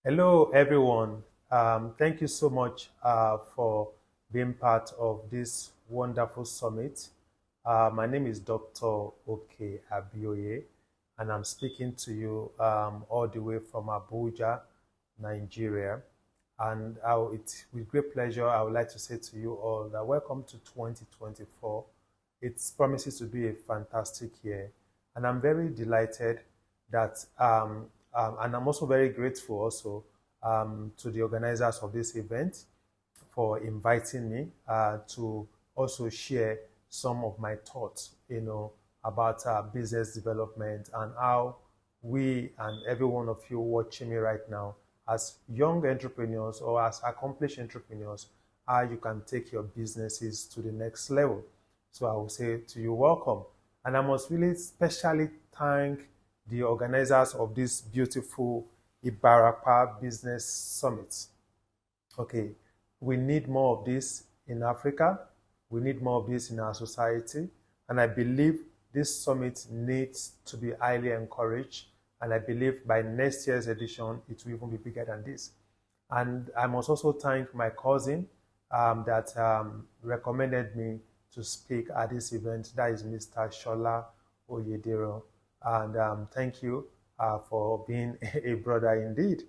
Hello, everyone. Thank you so much for being part of this wonderful summit. My name is Dr. Oke Abioye, and I'm speaking to you all the way from Abuja, Nigeria. And it's with great pleasure, I would like to say to you all that welcome to 2024. It promises to be a fantastic year, and I'm very delighted that, and I'm also very grateful also to the organizers of this event for inviting me to also share some of my thoughts, about business development and how we and every one of you watching me right now, as young entrepreneurs or as accomplished entrepreneurs, how you can take your businesses to the next level. So I will say to you, welcome. And I must really specially thank the organizers of this beautiful Ibarapa Business Summit. Okay, we need more of this in Africa. We need more of this in our society. And I believe this summit needs to be highly encouraged. And I believe by next year's edition, it will even be bigger than this. And I must also thank my cousin that recommended me to speak at this event. That is Mr. Shola Oyedero. And thank you for being a brother indeed.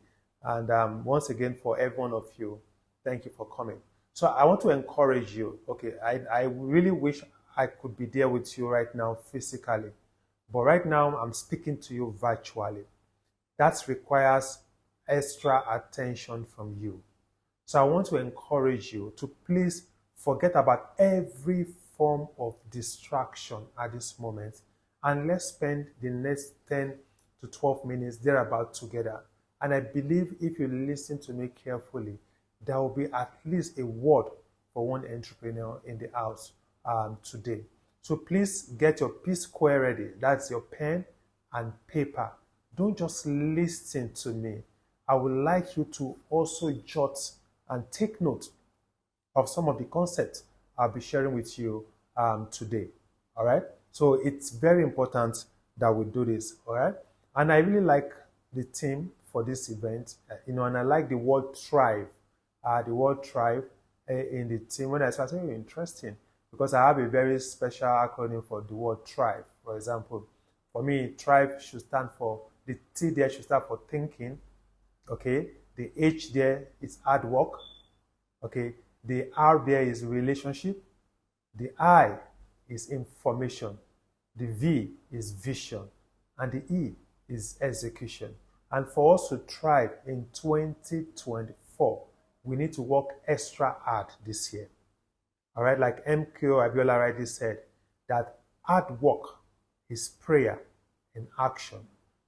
And once again, for every one of you, thank you for coming. So I want to encourage you. Okay, I really wish I could be there with you right now physically. But right now, I'm speaking to you virtually. That requires extra attention from you. So I want to encourage you to please forget about every form of distraction at this moment, and let's spend the next 10 to 12 minutes thereabout together. And I believe if you listen to me carefully, there will be at least a word for one entrepreneur in the house today. So please get your P Square ready. That's your pen and paper. Don't just listen to me. I would like you to also jot and take note of some of the concepts I'll be sharing with you today. All right. So it's very important that we do this. All right. And I really like the theme for this event, and I like the word thrive. The word thrive in the theme. When I started, interesting, because I have a very special acronym for the word thrive. For example, for me, thrive should stand for, the T there should stand for thinking. Okay. The H there is hard work. Okay. The R there is relationship. The I is information. The V is vision. And the E is execution. And for us to thrive in 2024, we need to work extra hard this year. All right, like MKO Abiola rightly said, that hard work is prayer in action.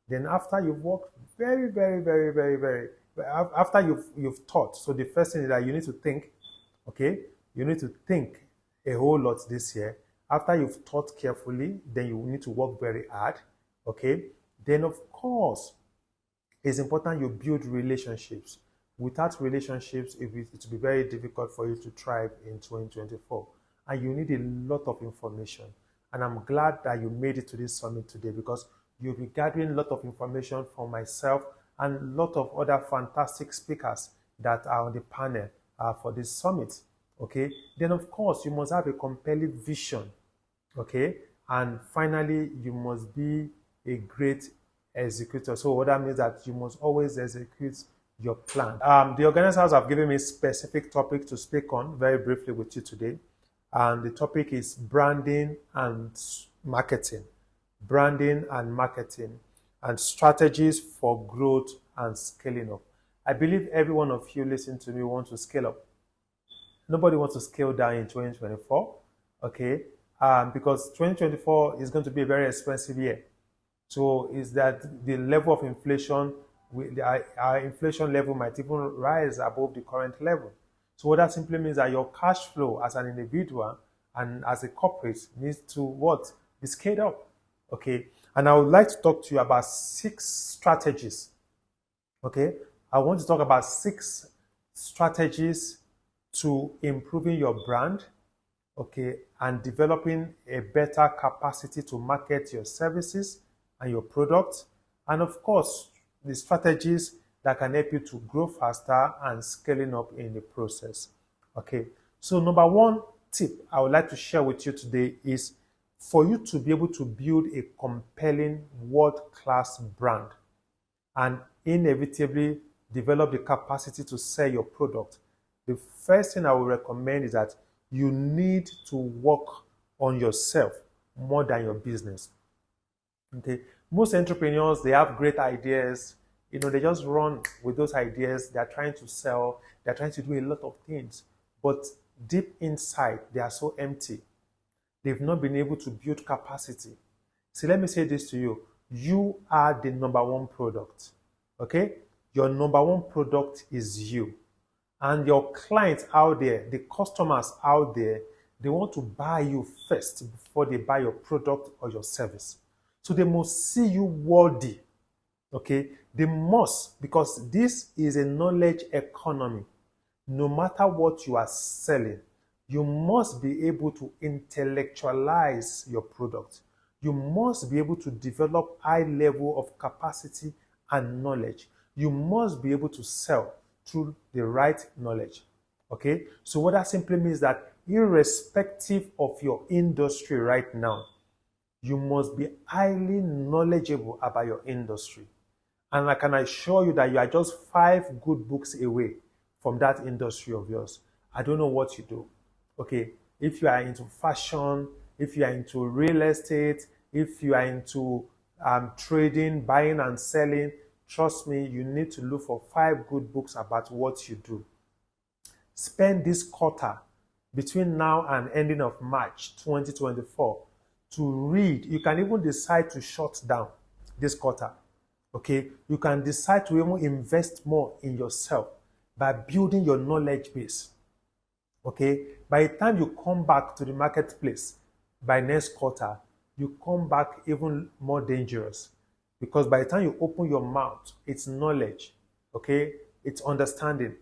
Then after you've worked very, very, very, very, very, after you've thought, so the first thing is that you need to think, okay? You need to think a whole lot this year. After you've thought carefully, then you need to work very hard, okay? Then of course, it's important you build relationships. Without relationships, it will be very difficult for you to thrive in 2024. And you need a lot of information. And I'm glad that you made it to this summit today, because you'll be gathering a lot of information from myself and a lot of other fantastic speakers that are on the panel for this summit. Okay. Then, of course, you must have a compelling vision. Okay. And finally, you must be a great executor. So what that means that you must always execute your plan. The organizers have given me specific topic to speak on very briefly with you today. And the topic is branding and marketing. Branding and marketing and strategies for growth and scaling up. I believe every one of you listening to me wants to scale up. Nobody wants to scale down in 2024, okay? Because 2024 is going to be a very expensive year. So is that the level of inflation, our inflation level might even rise above the current level. So what that simply means that your cash flow as an individual and as a corporate needs to what? Be scaled up, okay? And I would like to talk to you about 6 strategies, okay? I want to talk about 6 strategies to improving your brand, okay, and developing a better capacity to market your services and your products. And of course, the strategies that can help you to grow faster and scaling up in the process. Okay, so number one tip I would like to share with you today is for you to be able to build a compelling world-class brand and inevitably develop the capacity to sell your product. The first thing I would recommend is that you need to work on yourself more than your business. Okay. Most entrepreneurs, they have great ideas. They just run with those ideas. They're trying to sell. They're trying to do a lot of things. But deep inside, they are so empty. They've not been able to build capacity. See, let me say this to you. You are the number one product. Okay? Your number one product is you. And your clients out there, the customers out there, they want to buy you first before they buy your product or your service. So they must see you worthy. Okay? They must, because this is a knowledge economy. No matter what you are selling, you must be able to intellectualize your product. You must be able to develop high level of capacity and knowledge. You must be able to sell through the right knowledge. Okay? So what that simply means that irrespective of your industry right now, you must be highly knowledgeable about your industry. And I can assure you that you are just 5 good books away from that industry of yours. I don't know what you do. Okay, if you are into fashion, if you are into real estate, if you are into trading, buying and selling, trust me, you need to look for 5 good books about what you do. Spend this quarter between now and ending of March 2024 to read. You can even decide to shut down this quarter. Okay, you can decide to even invest more in yourself by building your knowledge base. Okay, by the time you come back to the marketplace by next quarter, you come back even more dangerous, because by the time you open your mouth, it's knowledge. Okay, it's understanding,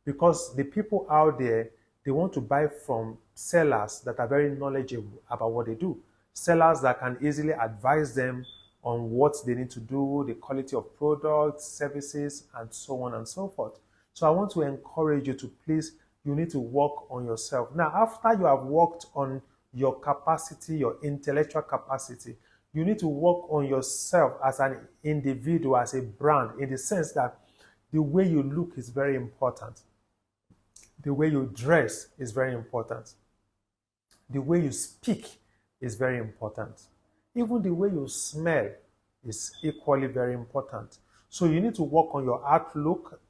because the people out there, they want to buy from sellers that are very knowledgeable about what they do, sellers that can easily advise them on what they need to do, the quality of products, services, and so on and so forth. So I want to encourage you to please, you need to work on yourself. Now, after you have worked on your capacity, your intellectual capacity, you need to work on yourself as an individual, as a brand, in the sense that the way you look is very important. The way you dress is very important. The way you speak is very important. Even the way you smell is equally very important. So you need to work on your outlook.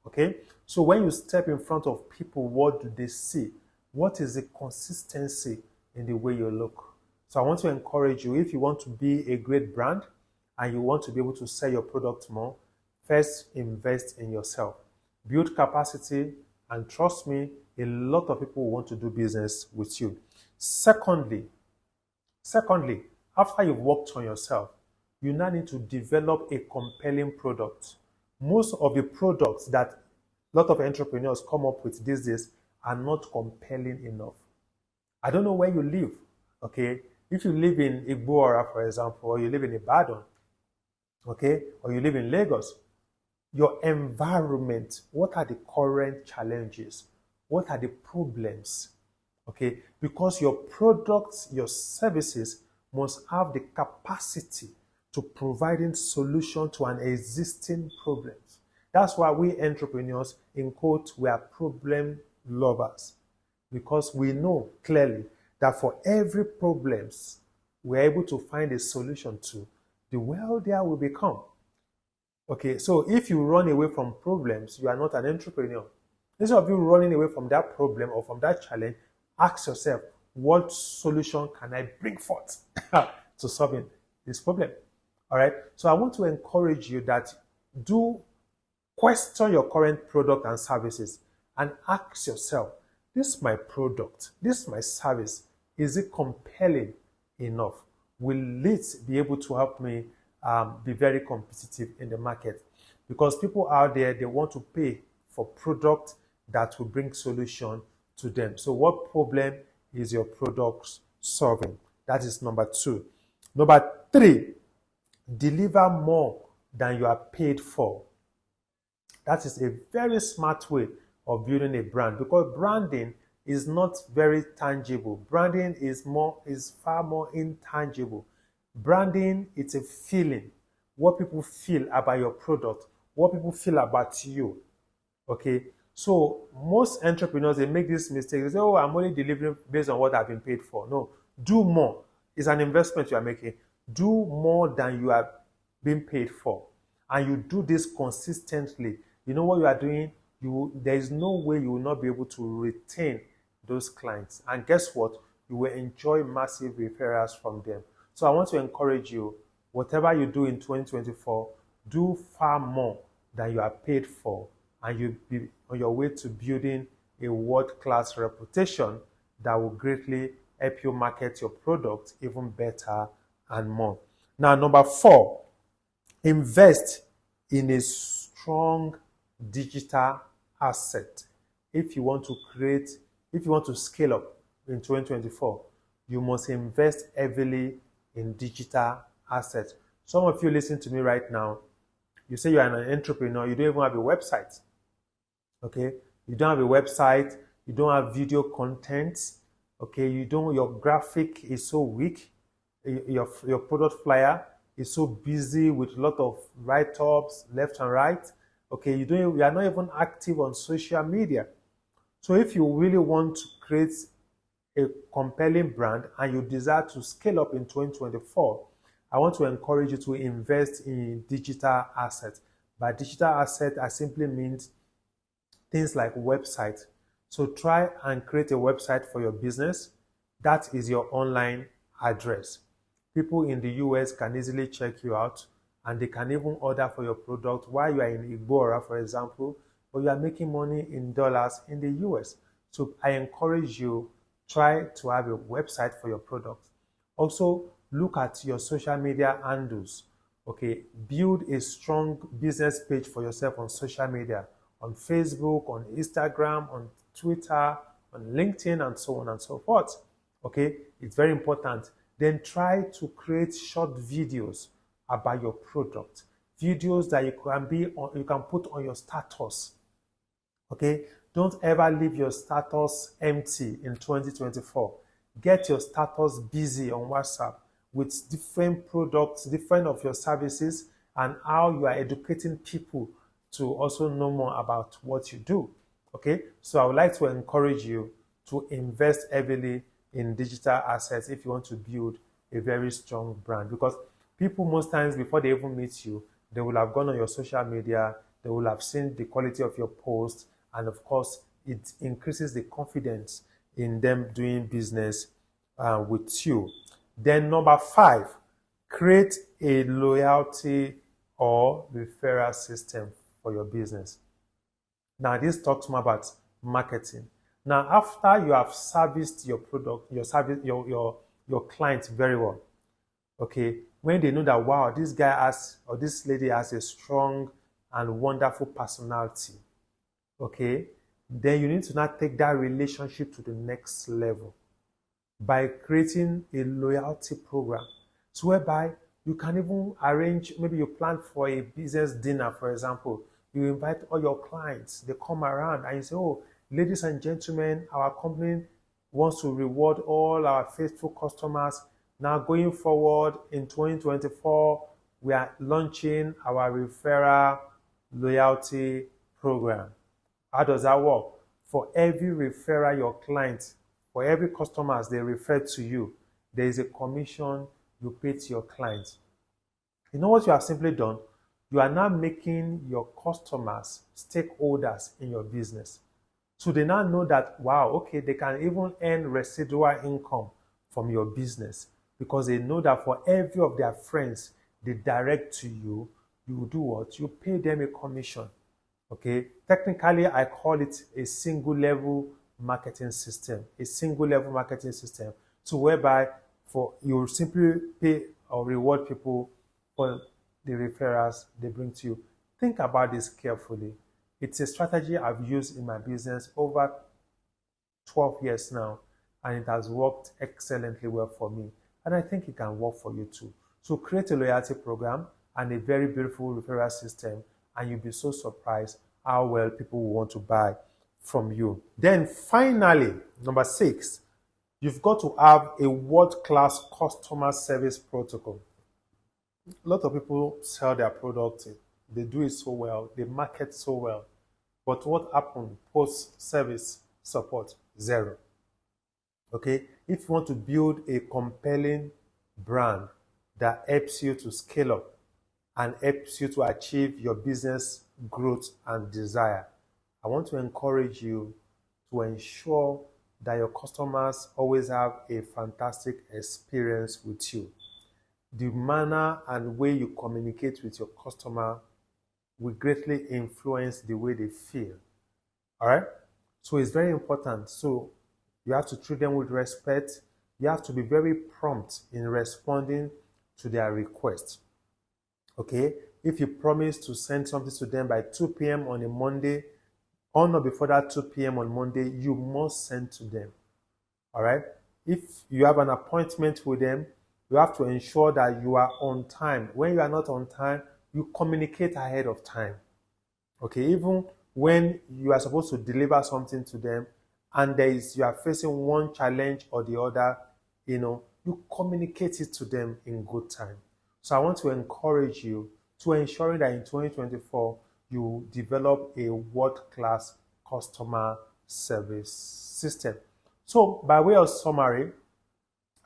Okay? So when you step in front of people, what do they see? What is the consistency in the way you look? So I want to encourage you, if you want to be a great brand and you want to be able to sell your product more, first invest in yourself. Build capacity, and trust me, a lot of people want to do business with you. Secondly, after you've worked on yourself, you now need to develop a compelling product. Most of the products that a lot of entrepreneurs come up with these days are not compelling enough. I don't know where you live, okay? If you live in Igboora, for example, or you live in Ibadan, okay, or you live in Lagos, your environment, what are the current challenges? What are the problems? Okay, because your products, your services must have the capacity to providing solution to an existing problem. That's why we entrepreneurs, in quote, we are problem lovers, because we know clearly that for every problems we're able to find a solution to, the wealthier we become. Okay, so if you run away from problems, you are not an entrepreneur. Instead of you running away from that problem or from that challenge, ask yourself, what solution can I bring forth to solving this problem? All right, so I want to encourage you that do question your current product and services and ask yourself, this is my product, this is my service, is it compelling enough? Will it be able to help me be very competitive in the market? Because people out there, they want to pay for product that will bring solution to them. So what problem is your product solving? That is number 2. Number 3, deliver more than you are paid for. That is a very smart way of building a brand, because branding is not very tangible. Branding is far more intangible. Branding, it's a feeling, what people feel about your product, what people feel about you. Okay, so most entrepreneurs, they make this mistake. They say, "Oh, I'm only delivering based on what I've been paid for." No, do more. It's an investment you are making. Do more than you are being paid for, and you do this consistently. You know what you are doing. There is no way you will not be able to retain those clients. And guess what? You will enjoy massive referrals from them. So I want to encourage you, whatever you do in 2024, do far more than you are paid for, and you'll be on your way to building a world-class reputation that will greatly help you market your product even better and more. Now, number 4, invest in a strong digital asset. If you want to scale up in 2024, you must invest heavily in digital assets. Some of you listening to me right now, you say you are an entrepreneur, you don't even have a website. Okay, you don't have a website, you don't have video content. Okay, your graphic is so weak, your product flyer is so busy with a lot of write-ups left and right. Okay, you are not even active on social media. So if you really want to create a compelling brand and you desire to scale up in 2024, I want to encourage you to invest in digital assets. By digital asset, I simply mean things like website. So try and create a website for your business. That is your online address. People in the US can easily check you out, and they can even order for your product while you are in Igbora, for example, but you are making money in dollars in the US. So I encourage you, try to have a website for your product. Also, look at your social media handles. Okay, build a strong business page for yourself on social media, on Facebook, on Instagram, on Twitter, on LinkedIn, and so on and so forth. Okay, it's very important. Then try to create short videos about your product, videos that you can put on your status. Okay, don't ever leave your status empty in 2024. Get your status busy on WhatsApp with different products, different of your services, and how you are educating people to also know more about what you do. Okay, so I would like to encourage you to invest heavily in digital assets if you want to build a very strong brand, because people, most times before they even meet you, they will have gone on your social media, they will have seen the quality of your posts, and of course it increases the confidence in them doing business with you. Then number 5, create a loyalty or referral system for your business. Now this talks more about marketing. Now after you have serviced your product, your client very well, okay, when they know that, wow, this guy has, or this lady has a strong and wonderful personality, okay, then you need to now take that relationship to the next level by creating a loyalty program. So whereby you can even arrange, maybe you plan for a business dinner, for example. You invite all your clients, they come around and you say, oh, ladies and gentlemen, our company wants to reward all our faithful customers. Now going forward in 2024, we are launching our referral loyalty program. How does that work? For every referral your clients, for every customers they refer to you, there is a commission you pay to your clients. You know what you have simply done? You are now making your customers stakeholders in your business. So they now know that, wow, okay, they can even earn residual income from your business, because they know that for every of their friends they direct to you, you do what? You pay them a commission. Okay, technically I call it a single level marketing system. A single level marketing system. So whereby you simply pay or reward people for the referrals they bring to you. Think about this carefully. It's a strategy I've used in my business over 12 years now, and it has worked excellently well for me. And I think it can work for you too. So create a loyalty program and a very beautiful referral system, and you'll be so surprised how well people will want to buy from you. Then finally, number 6, you've got to have a world-class customer service protocol. A lot of people sell their product, they do it so well, they market so well. But what happened post-service support? Zero. Okay? If you want to build a compelling brand that helps you to scale up and helps you to achieve your business growth and desire, I want to encourage you to ensure that your customers always have a fantastic experience with you. The manner and way you communicate with your customer will greatly influence the way they feel. All right? So it's very important. So you have to treat them with respect. You have to be very prompt in responding to their requests. Okay? If you promise to send something to them by 2 p.m. on a Monday, or not before that 2 p.m. on Monday, you must send to them. All right? If you have an appointment with them, you have to ensure that you are on time. When you are not on time, you communicate ahead of time. Okay? Even when you are supposed to deliver something to them and you are facing one challenge or the other, you communicate it to them in good time. So I want to encourage you to ensure that in 2024, you develop a world-class customer service system. So by way of summary,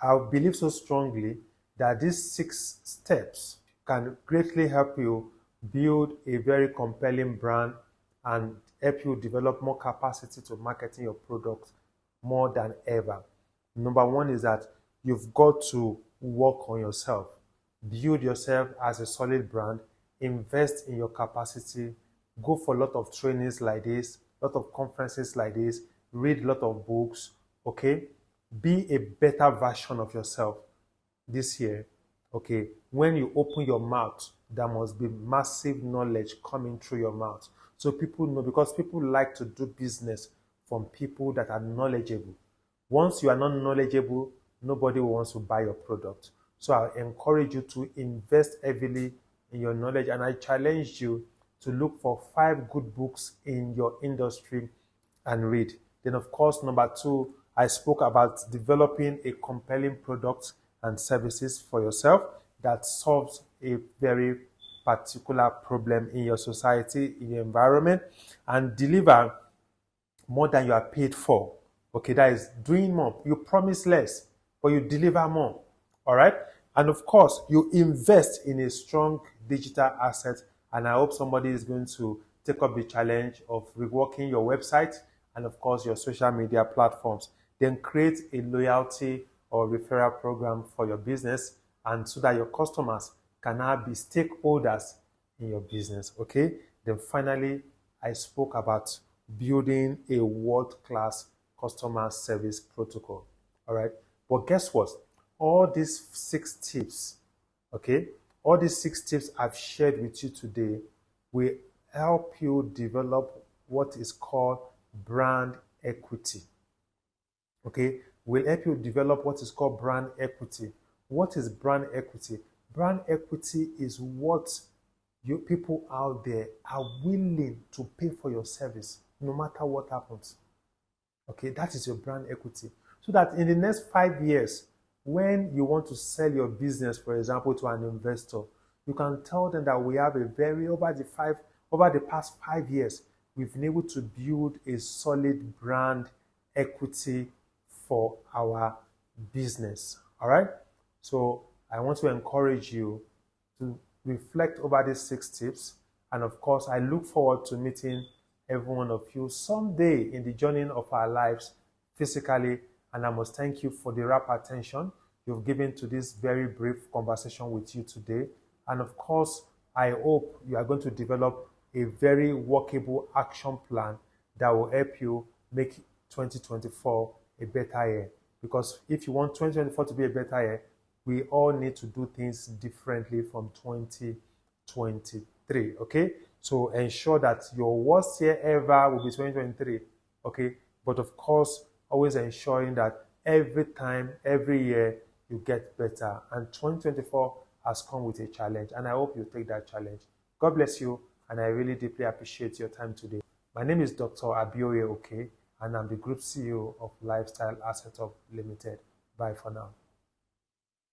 I believe so strongly that these 6 steps can greatly help you build a very compelling brand and help you develop more capacity to marketing your product more than ever. Number 1 is that you've got to work on yourself. Build yourself as a solid brand. Invest in your capacity. Go for a lot of trainings like this, a lot of conferences like this. Read a lot of books. Okay? Be a better version of yourself this year. Okay? When you open your mouth, there must be massive knowledge coming through your mouth. So people know, because people like to do business from people that are knowledgeable. Once you are not knowledgeable, nobody wants to buy your product. So I encourage you to invest heavily in your knowledge, and I challenge you to look for 5 good books in your industry and read. Then, of course, number 2, I spoke about developing a compelling product and services for yourself that solves a very particular problem in your society, in your environment, and deliver more than you are paid for. Okay, that is doing more. You promise less, but you deliver more. All right? And of course, you invest in a strong digital asset. And I hope somebody is going to take up the challenge of reworking your website and, of course, your social media platforms. Then create a loyalty or referral program for your business, and so that your customers can now be stakeholders in your business. Okay? Then finally, I spoke about building a world-class customer service protocol. All right? But guess what? All these 6 tips, okay? All these 6 tips I've shared with you today will help you develop what is called brand equity. Okay? Will help you develop what is called brand equity. What is brand equity? Brand equity is what you people out there are willing to pay for your service, no matter what happens. Okay, that is your brand equity. So that in the next 5 years, when you want to sell your business, for example, to an investor, you can tell them that we have over the past 5 years, we've been able to build a solid brand equity for our business. All right. So I want to encourage you to reflect over these 6 tips. And of course, I look forward to meeting every one of you someday in the journey of our lives physically. And I must thank you for the rapt attention you've given to this very brief conversation with you today. And of course, I hope you are going to develop a very workable action plan that will help you make 2024 a better year. Because if you want 2024 to be a better year, we all need to do things differently from 2023, okay? So ensure that your worst year ever will be 2023, okay? But of course, always ensuring that every time, every year, you get better. And 2024 has come with a challenge, and I hope you take that challenge. God bless you. and I really deeply appreciate your time today. My name is Dr. Abioye Oke, and I'm the Group CEO of Lifestyle Asset Up Limited. Bye for now.